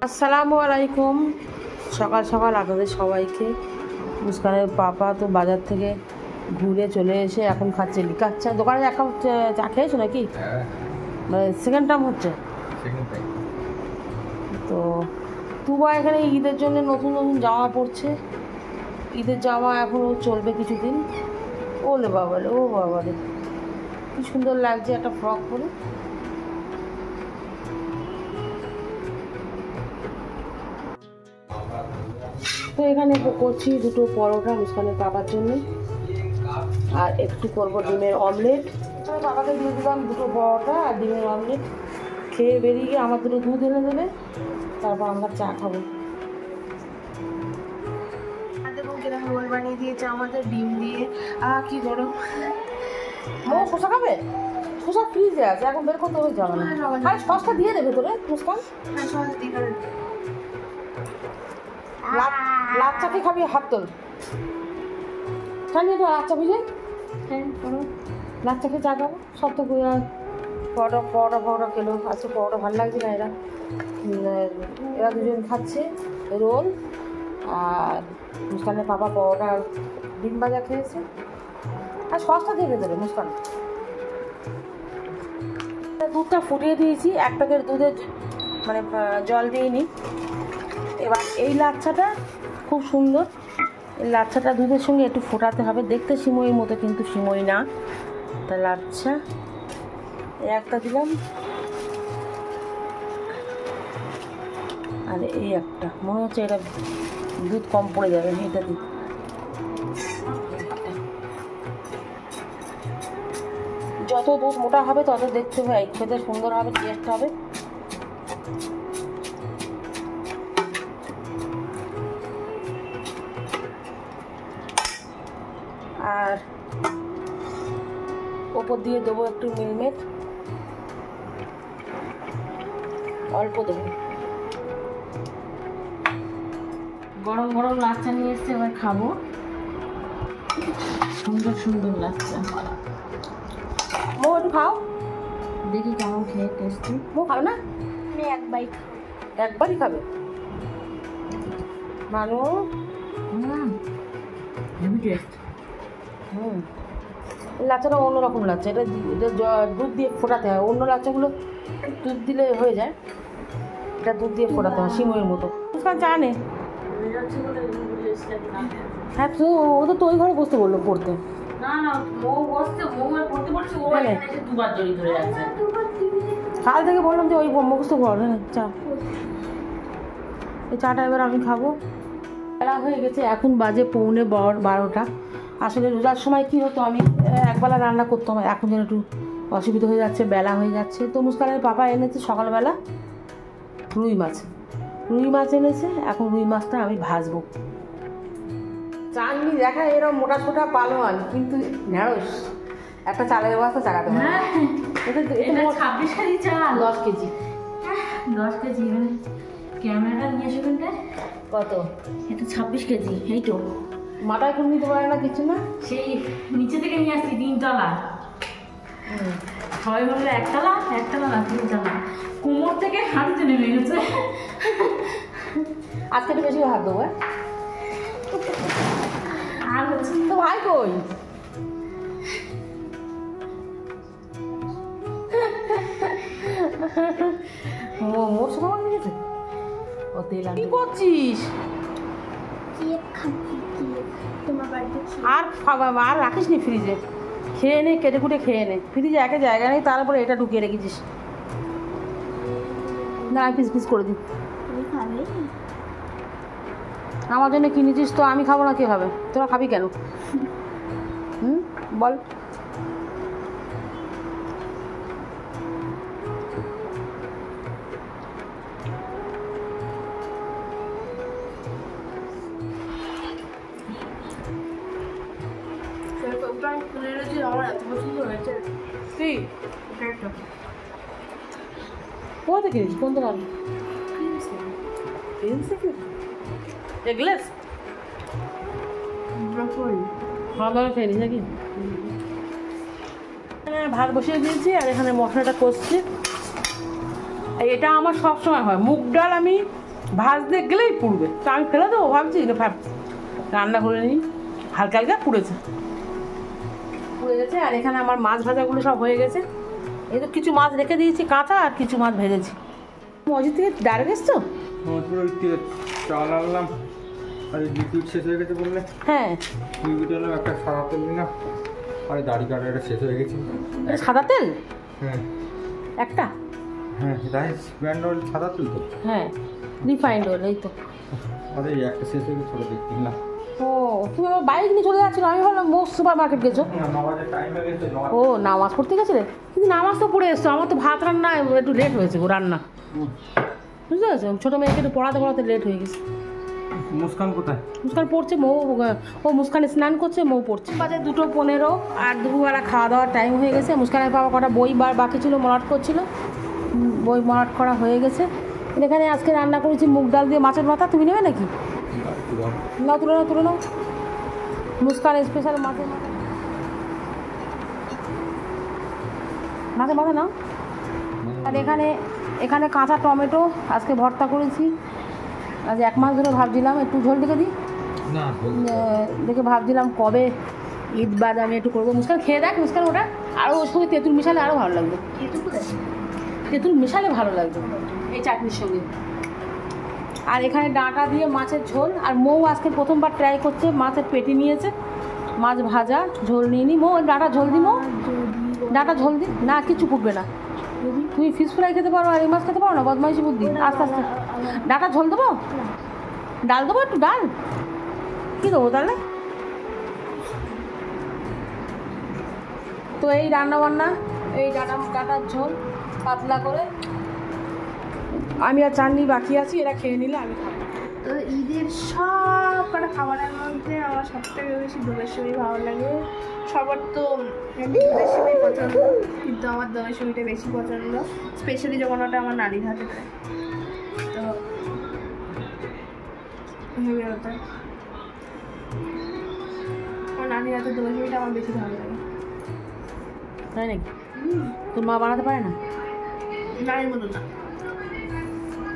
আসসালামু আলাইকুম। সকাল সকাল আপনাদের সবাইকে। মুস্কানের পাপা তো বাজার থেকে ঘুরে চলে এসে এখন খাচ্ছে লিকার চা। দোকানে এক কাপ চা খেয়েছো নাকি? মানে সেকেন্ড টাইম হচ্ছে তো। তুবা এখানে ঈদের জন্য নতুন নতুন জামা পরছে। ঈদের জামা এখনও চলবে কিছুদিন। ওলে বাবারে, ও বাবারে, কি সুন্দর লাগছে একটা ফ্রক পরে। তো এখানে করছি দুটো পরোটা মুস্কানের পাপার জন্য, আর একটু করবো ডিমের অমলেট। বাবাকে দিয়ে দিলাম দুটো পরোটা আর ডিমের অমলেট। খেয়ে বেরিয়ে গিয়ে আমার দুটো দুধ এনে দেবে, তারপর আমরা চা খাবো। রোল বানিয়ে দিয়েছে আমাদের ডিম দিয়ে। কি গরম। ও শসা খাবে? শসা ফ্রিজে আছে, এখন বের করতে হবে যাবে না। আর সসটা দিয়ে দেবে তোরে মুস্কান? হ্যাঁ, সস দিয়ে দেবে। লাল চা কি খাবি? হাত তোল। জানি তো লাল চা বুঝে। হ্যাঁ, লাল চা খেয়ে চা খাবো। সব তো পরোটা খেলো। আজকে পরোটা ভালো লাগছে না। এরা দুজন খাচ্ছে রোল, আর মুস্কানের পাপা পরোটা আর ডিম ভাজা খেয়েছে। আর সসটা দিয়ে দেবে মুস্কান। দুধটা ফুটিয়ে দিয়েছি, এক প্যাকেট দুধের মানে জল দিইনি। এবার এই লাচ্ছাটা খুব সুন্দর। এই লাচ্ছাটা দুধের সঙ্গে একটু ফোটাতে হবে। দেখতে সিমইয়ের মতো, কিন্তু সিমই না। তা লাচ্ছা একটা দিলাম, আর এই একটা মনে হচ্ছে এটা দুধ কম পড়ে যাবে, এটা দিই। যত দুধ মোটা হবে তত দেখতে হবে খেতে সুন্দর হবে, টেস্ট হবে। আর ওপর দিয়ে দেবো একটু মিল্কমেড, অল্প দেবো। গরম গরম লাচ্চা নিয়ে এসছে, এবার খাবো। সুন্দর সুন্দর লাচ্চা। মো একটু খাও, দেখি কেমন খেয়ে টেস্টি। মো খাও না? আমি একবারই খাবে মানু। Heavy taste. লাচ্চাটা অন্যরকম লাচ্চা। এটা দুধ দিয়ে ফোটাতে হয়। অন্য লাচ্চাগুলো দুধ দিলে হয়ে যায়, এটা দুধ দিয়ে ফোটাতে হয় সিমইয়ের মতো। জানে হ্যাঁ, তো ও তো ওই ঘরে বসতে বললো পড়তে। কাল থেকে বললাম যে ওই মুখস্থ পড়। হ্যাঁ, চা, এই চাটা এবার আমি খাবো। বেলা হয়ে গেছে, এখন বাজে 11:30। আসলে রোজার সময় কী হতো, আমি একবেলা রান্না করতাম। এখন যেন একটু অসুবিধা হয়ে যাচ্ছে, বেলা হয়ে যাচ্ছে। তো মুস্কানের পাপা এনেছে সকালবেলা রুই মাছ এনেছে। এখন রুই মাছটা আমি ভাজবো। চাটনি দেখা এরকম মোটা ছোটা পালোয়ান, কিন্তু ঢেঁড়স একটা চালের ব্যবস্থা চাকাতে পারে। এটা 26 কেজি চাল। 10 কেজি। 10 কেজি মানে ক্যামেরাটা নিয়ে আসবেন। কত? এটা 26 কেজি। এই তো মাথায় করে নিতে পারে না কিছু না। সেই নিচে থেকে নিয়ে আসছি 3 তলা। সবাই বললো 1 তলা না 3 তলা। কোমর থেকে হাঁটুতে নেমে গেছে। আজকে একটু বেশি হাত দেবো। আর হচ্ছে তো ভাই কই? মোর সাথে আমার নিয়েছে। ও তেল কি করছিস? আর রাখিস নি ফ্রিজে? খেয়ে নে, কেটে কুটে খেয়ে নে। ফ্রিজে একে জায়গা নেই, তারপরে এটা ঢুকিয়ে রেখেছিস। না, পিস করে দিই। আমার জন্য কিনেছিস তো, আমি খাবো না কে খাবে? তোরা খাবি কেন? বল। আমার এত পছন্দ হয়েছে। তুই কোথা থেকে কিনিস? কোন দোকান? এগলেস খাওয়া দাওয়া খেয়ে নিস নাকি? ভাত বসিয়ে দিয়েছি, আর এখানে মশলাটা কষছি। এটা আমার সব সময় হয়। মুগ ডাল আমি ভাজতে গেলেই পুড়বে, তো আমি ফেলে দেবো ভাবছি না, রান্না করে নিই। হালকা হালকা পুড়ে গেছে। আর এখানে আমার মাছ ভাজাগুলো সব হয়ে গেছে। এই তো কিছু মাছ রেখে দিয়েছি কাঁচা, আর কিছু মাছ ভেজেছি। অজিত থেকে ডাইরেক্ট এসছো? চাল আনলাম, আর লিকুইড শেষ হয়ে গেছে বললে। হ্যাঁ, লিকুইড আনলাম, একটা সাদা তেল নিলাম, আর দাড়ি কাটাটা শেষ হয়ে গেছে। সাদা তেল হ্যাঁ একটা, হ্যাঁ রাইস ব্র্যান্ড অয়েল সাদা তেল তো। হ্যাঁ রিফাইন্ড অয়েল, এই তো। আরে একটা শেষ হয়ে গেছে, ছোটো দেখতে না। ও তুমি আমার বাইক নিয়ে চলে যাচ্ছিল, আমি ভাবলাম মোস্ট সুপার মার্কেট গেছো। ও নামাজ পড়তে গেছিলে, কিন্তু নামাজ তো পড়ে এসছো। আমার তো ভাত রান্না একটু লেট হয়েছে গো, রান্না বুঝতে পেরেছো। ছোটো মেয়েকে একটু পড়াতে লেট হয়ে গেছে। মুস্কান কোথায়? মুস্কান পড়ছে, মুস্কান স্নান করছে, মৌ পড়ছে। বাজে 2:15, আর দুপুরবেলা খাওয়া দাওয়ার টাইম হয়ে গেছে। মুস্কানের বাবা কটা বই বাকি ছিল, মলাট করছিল, বই মলাট করা হয়ে গেছে। এখানে আজকে রান্না করেছি মুগ ডাল দিয়ে মাছের মাথা। তুমি নেবে নাকি? নাও, তুলে নাও। মুস্কান স্পেশাল মাছের মাথা নাও। আর এখানে কাঁচা টমেটো আজকে ভর্তা করেছি। আজ 1 মাস ধরে ভাবছিলাম একটু ঝোল দেখে দিই, দেখে ভাবছিলাম কবে ঈদ বাদ আমি একটু করবো। মুস্কান খেয়ে দেখ, মুস্কান ওটা আরও ওর সঙ্গে তেঁতুল মিশালে আরও ভালো লাগবে। তেঁতুল মিশালে ভালো লাগবে এই চাটনির সঙ্গে। আর এখানে ডাঁটা দিয়ে মাছের ঝোল। আর মৌ আজকে প্রথমবার ট্রাই করছে, মাছের পেটি নিয়েছে, মাছ ভাজা, ঝোল নিয়ে নি। মৌ ডাঁটা ঝোল দি, মৌ ডাঁটা ঝোল দি। না কিছু ফুটবে না, তুমি ফিশ ফ্রাই খেতে পারো আর এই মাছ খেতে পারো না, বদমাইশি বুদ্ধি। আস্তে আস্তে ডাঁটা ঝোল দেবো, ডাল দেবো, একটু ডাল কী দেবো তাহলে। তো এই রান্নাবান্না, এই ডাঁটার ঝোল পাতলা করে। আমি আর চাননি বাকি আছি, এরা খেয়ে নিলে আমি খাবো। তো ঈদের সব কটা খাবারের মধ্যে আমার সবথেকে বেশি দইয়ের সিঁড়ি ভালো লাগে। সবার তো দইয়ের সিঁড়ি পছন্দ, কিন্তু আমার দইয়ের সিঁড়িটা বেশি পছন্দ, স্পেশালি যখন ওটা আমার নানির হাতে দেয়। তো হেভি ওটা আমার নানির হাতে দইয়ের সিঁড়িটা আমার বেশি ভালো লাগে। তাই নাকি? তোর মা বানাতে পারে না? নানির মতো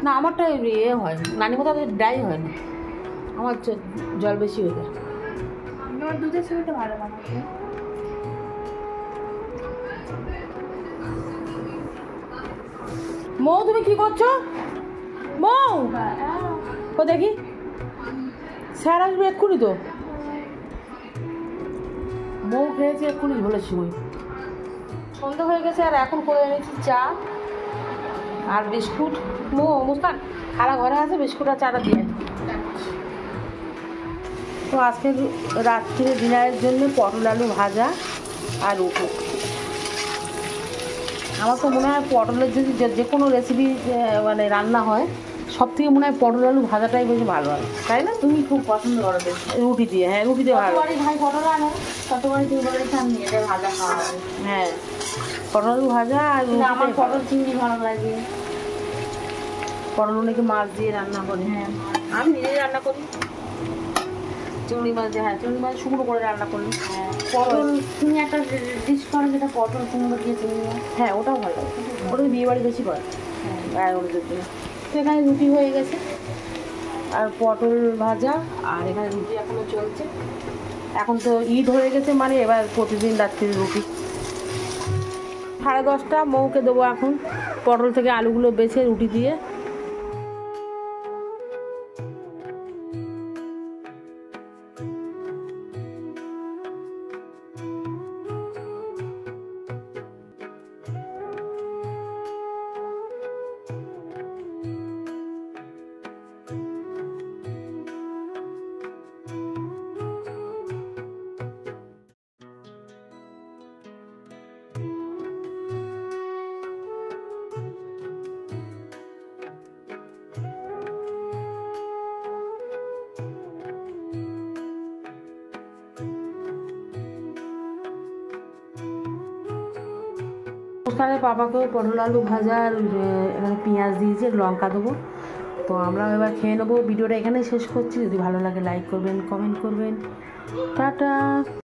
না, আমারটা হয়, নানির মতো ড্রাই হয় না, আমার জল বেশি হয়ে যায়। আমার দুধের সিঁড়িটা ভালো বানাতে। মৌ তুমি কি করছো? মৌ ও দেখি, স্যার আসবে এক্ষুনি। তো মৌ খেয়েছে এক্ষুনি ঝোলের সময়। সন্ধ্যা হয়ে গেছে, আর এখন করে এনেছি চা আর বিস্কুট। মুস্কান খালা ঘরে আছে, বিস্কুট আর চাটা দিয়ে। তো আজকে রাত্রে ডিনারের জন্য পটল আলু ভাজা আর রুটি। আমার তো মনে হয় পটলের যদি যে কোনো রেসিপি মানে রান্না হয়, সব থেকে মনে হয় পটল আলু ভাজাটাই বেশি ভালো হয়, তাই না? তুমি খুব পছন্দ করো রুটি দিয়ে। হ্যাঁ, রুটি দিয়ে ভালো। ভাই পটল আনে, ততবারই তুই বলে সামনে এটা ভাজা খাওয়া হবে। হ্যাঁ, পটল আলু ভাজা। আর আমার পটল চিংড়ি ভালো লাগে। পটল অনেকে মাছ দিয়ে রান্না করে। হ্যাঁ, আমি নিজেই রান্না করি চিংড়ি মাছ দিয়ে। হ্যাঁ, চিংড়ি মাছ শুকনো করে রান্না করি। হ্যাঁ পটল তুমি একটা ডিশ করো যেটা পটল কুমড়ো দিয়ে চিংড়ি মাছ। হ্যাঁ, ওটাও ভালো লাগে, ওটা বিয়ে বাড়ি বেশি করে। হ্যাঁ, ওদের জন্য। তো এখানে রুটি হয়ে গেছে আর পটল ভাজা, আর এখানে রুটি এখনও চলছে। এখন তো ঈদ হয়ে গেছে, মানে এবার প্রতিদিন রাত্রি রুটি। 10:30 মৌকে দেবো এখন পটল থেকে আলুগুলো বেছে রুটি দিয়ে। মুস্কানের পাপাকেও পটল আলু ভাজা আর এখানে পেঁয়াজ দিয়েছে, লঙ্কা দেবো। তো আমরা এবার খেয়ে নেবো। ভিডিওটা এখানেই শেষ করছি। যদি ভালো লাগে লাইক করবেন, কমেন্ট করবেন। টাটা।